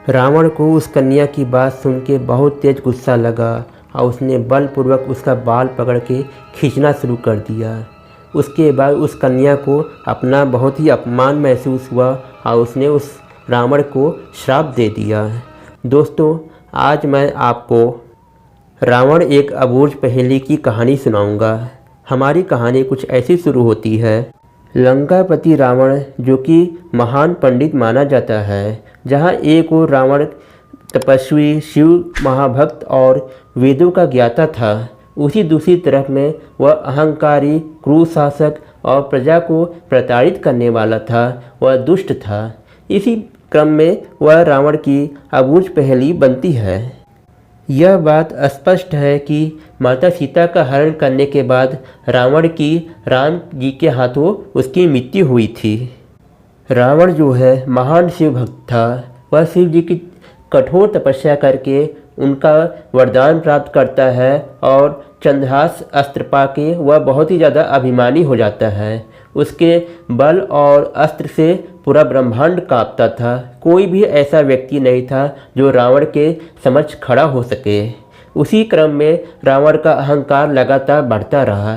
रावण को उस कन्या की बात सुन के बहुत तेज गुस्सा लगा और उसने बलपूर्वक उसका बाल पकड़ के खींचना शुरू कर दिया। उसके बाद उस कन्या को अपना बहुत ही अपमान महसूस हुआ और उसने उस रावण को श्राप दे दिया। दोस्तों, आज मैं आपको रावण एक अबूझ पहेली की कहानी सुनाऊंगा। हमारी कहानी कुछ ऐसी शुरू होती है। लंकापति रावण, जो कि महान पंडित माना जाता है, जहाँ एक और रावण तपस्वी, शिव महाभक्त और वेदों का ज्ञाता था, उसी दूसरी तरफ में वह अहंकारी, क्रूर शासक और प्रजा को प्रताड़ित करने वाला था। वह दुष्ट था। इसी क्रम में वह रावण की अबूझ पहेली बनती है। यह बात स्पष्ट है कि माता सीता का हरण करने के बाद रावण की राम जी के हाथों उसकी मृत्यु हुई थी। रावण जो है महान शिव भक्त था। वह शिव जी की कठोर तपस्या करके उनका वरदान प्राप्त करता है और चंद्रहास अस्त्र पाके वह बहुत ही ज़्यादा अभिमानी हो जाता है। उसके बल और अस्त्र से पूरा ब्रह्मांड कांपता था। कोई भी ऐसा व्यक्ति नहीं था जो रावण के समक्ष खड़ा हो सके। उसी क्रम में रावण का अहंकार लगातार बढ़ता रहा।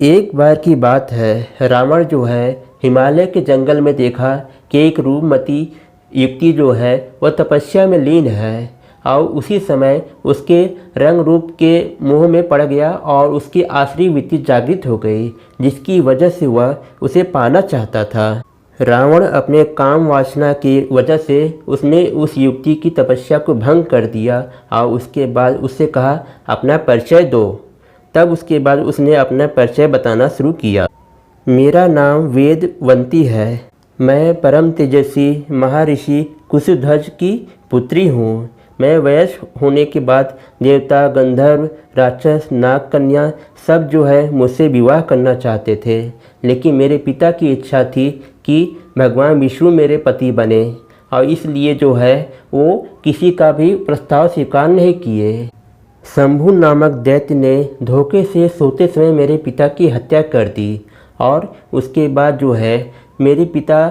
एक बार की बात है, रावण जो है हिमालय के जंगल में देखा कि एक रूपमती युवती जो है वह तपस्या में लीन है और उसी समय उसके रंग रूप के मोह में पड़ गया और उसकी आसुरी वृत्ति जागृत हो गई, जिसकी वजह से वह उसे पाना चाहता था। रावण अपने काम वासना की वजह से उसने उस युवती की तपस्या को भंग कर दिया और उसके बाद उससे कहा, अपना परिचय दो। तब उसके बाद उसने अपना परिचय बताना शुरू किया। मेरा नाम वेदवंती है। मैं परम तेजस्वी महर्षि कुशध्वज की पुत्री हूँ। मैं वयस्क होने के बाद देवता, गंधर्व, राक्षस, नाग कन्या सब जो है मुझसे विवाह करना चाहते थे, लेकिन मेरे पिता की इच्छा थी कि भगवान विष्णु मेरे पति बने और इसलिए जो है वो किसी का भी प्रस्ताव स्वीकार नहीं किए। शंभु नामक दैत्य ने धोखे से सोते समय मेरे पिता की हत्या कर दी और उसके बाद जो है मेरे पिता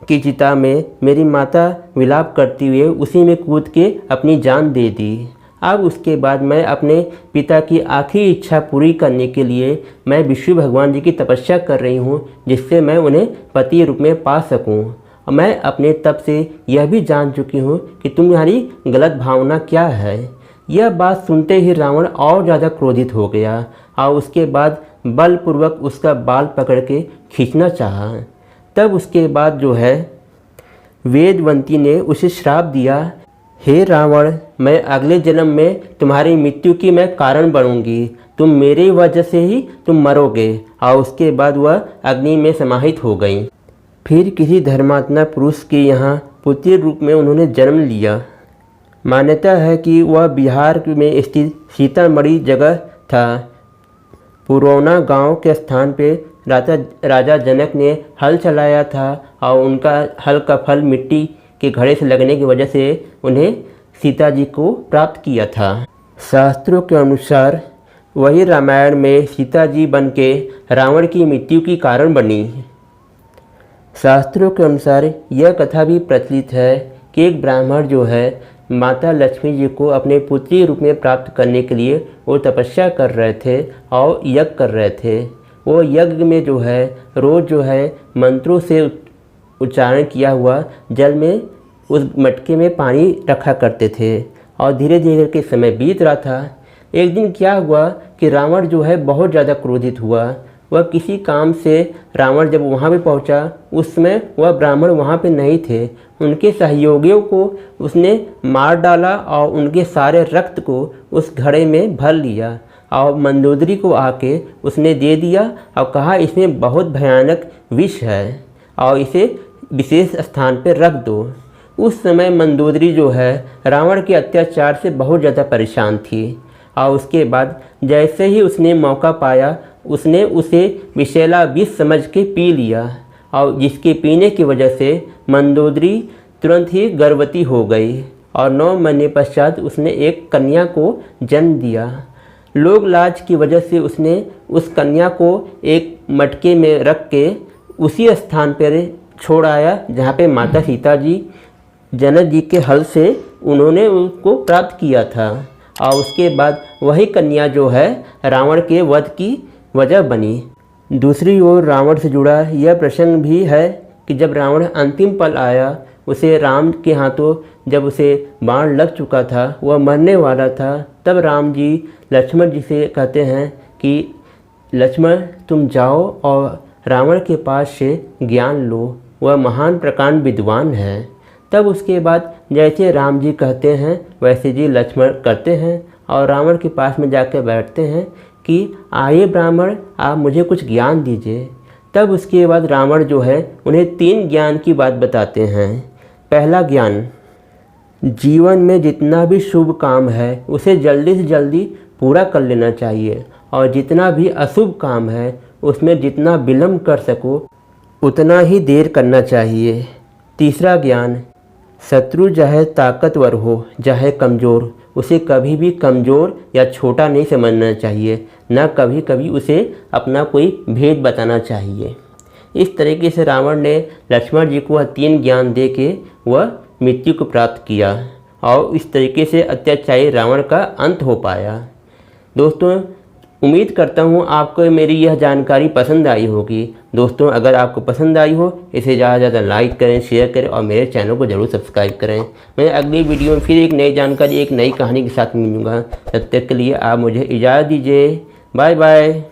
की चिता में मेरी माता विलाप करती हुए उसी में कूद के अपनी जान दे दी। अब उसके बाद मैं अपने पिता की आखिरी इच्छा पूरी करने के लिए मैं विष्णु भगवान जी की तपस्या कर रही हूँ, जिससे मैं उन्हें पति रूप में पा सकूँ। मैं अपने तप से यह भी जान चुकी हूँ कि तुम्हारी गलत भावना क्या है। यह बात सुनते ही रावण और ज़्यादा क्रोधित हो गया और उसके बाद बलपूर्वक उसका बाल पकड़ के खींचना चाहा। तब उसके बाद जो है वेदवंती ने उसे श्राप दिया, हे रावण, मैं अगले जन्म में तुम्हारी मृत्यु की मैं कारण बनूंगी। तुम मेरी वजह से ही तुम मरोगे। और उसके बाद वह अग्नि में समाहित हो गई। फिर किसी धर्मात्मा पुरुष के यहाँ पुत्री रूप में उन्होंने जन्म लिया। मान्यता है कि वह बिहार में स्थित सीतामढ़ी जगह था। पुरौना गांव के स्थान पे राजा जनक ने हल चलाया था और उनका हल का फल मिट्टी के घड़े से लगने की वजह से उन्हें सीता जी को प्राप्त किया था। शास्त्रों के अनुसार वही रामायण में सीता जी बन के रावण की मृत्यु की कारण बनी। शास्त्रों के अनुसार यह कथा भी प्रचलित है कि एक ब्राह्मण जो है माता लक्ष्मी जी को अपने पुत्री रूप में प्राप्त करने के लिए वो तपस्या कर रहे थे और यज्ञ कर रहे थे। वो यज्ञ में जो है रोज़ जो है मंत्रों से उच्चारण किया हुआ जल में उस मटके में पानी रखा करते थे और धीरे धीरे के समय बीत रहा था। एक दिन क्या हुआ कि रावण जो है बहुत ज़्यादा क्रोधित हुआ। वह किसी काम से रावण जब वहाँ पे पहुँचा उस समय वह ब्राह्मण वहाँ पे नहीं थे। उनके सहयोगियों को उसने मार डाला और उनके सारे रक्त को उस घड़े में भर लिया और मंदोदरी को आके उसने दे दिया और कहा, इसमें बहुत भयानक विष है और इसे विशेष स्थान पर रख दो। उस समय मंदोदरी जो है रावण के अत्याचार से बहुत ज़्यादा परेशान थी और उसके बाद जैसे ही उसने मौका पाया उसने उसे विषैला विष समझ के पी लिया और जिसके पीने की वजह से मंदोदरी तुरंत ही गर्भवती हो गई और 9 महीने पश्चात उसने एक कन्या को जन्म दिया। लोग लाज की वजह से उसने उस कन्या को एक मटके में रख के उसी स्थान पर छोड़ आया जहाँ पे माता सीता जी जनक जी के हल से उन्होंने उसको प्राप्त किया था और उसके बाद वही कन्या जो है रावण के वध की वजह बनी। दूसरी ओर रावण से जुड़ा यह प्रसंग भी है कि जब रावण अंतिम पल आया, उसे राम के हाथों जब उसे बाण लग चुका था, वह मरने वाला था, तब राम जी लक्ष्मण जी से कहते हैं कि लक्ष्मण तुम जाओ और रावण के पास से ज्ञान लो, वह महान प्रकांड विद्वान है। तब उसके बाद जैसे राम जी कहते हैं वैसे जी लक्ष्मण करते हैं और रावण के पास में जाकर बैठते हैं कि आइए ब्राह्मण, आप मुझे कुछ ज्ञान दीजिए। तब उसके बाद रावण जो है उन्हें 3 ज्ञान की बात बताते हैं। पहला ज्ञान, जीवन में जितना भी शुभ काम है उसे जल्दी से जल्दी पूरा कर लेना चाहिए और जितना भी अशुभ काम है उसमें जितना विलम्ब कर सको उतना ही देर करना चाहिए। तीसरा ज्ञान, शत्रु चाहे ताकतवर हो चाहे कमज़ोर, उसे कभी भी कमज़ोर या छोटा नहीं समझना चाहिए, न कभी कभी उसे अपना कोई भेद बताना चाहिए। इस तरीके से रावण ने लक्ष्मण जी को 3 ज्ञान दे के वह मृत्यु को प्राप्त किया और इस तरीके से अत्याचारी रावण का अंत हो पाया। दोस्तों, उम्मीद करता हूँ आपको मेरी यह जानकारी पसंद आई होगी। दोस्तों, अगर आपको पसंद आई हो इसे ज़्यादा से ज़्यादा लाइक करें, शेयर करें और मेरे चैनल को ज़रूर सब्सक्राइब करें। मैं अगली वीडियो में फिर एक नई जानकारी, एक नई कहानी के साथ मिलूँगा। तब तक के लिए आप मुझे इजाज़त दीजिए। Bye bye.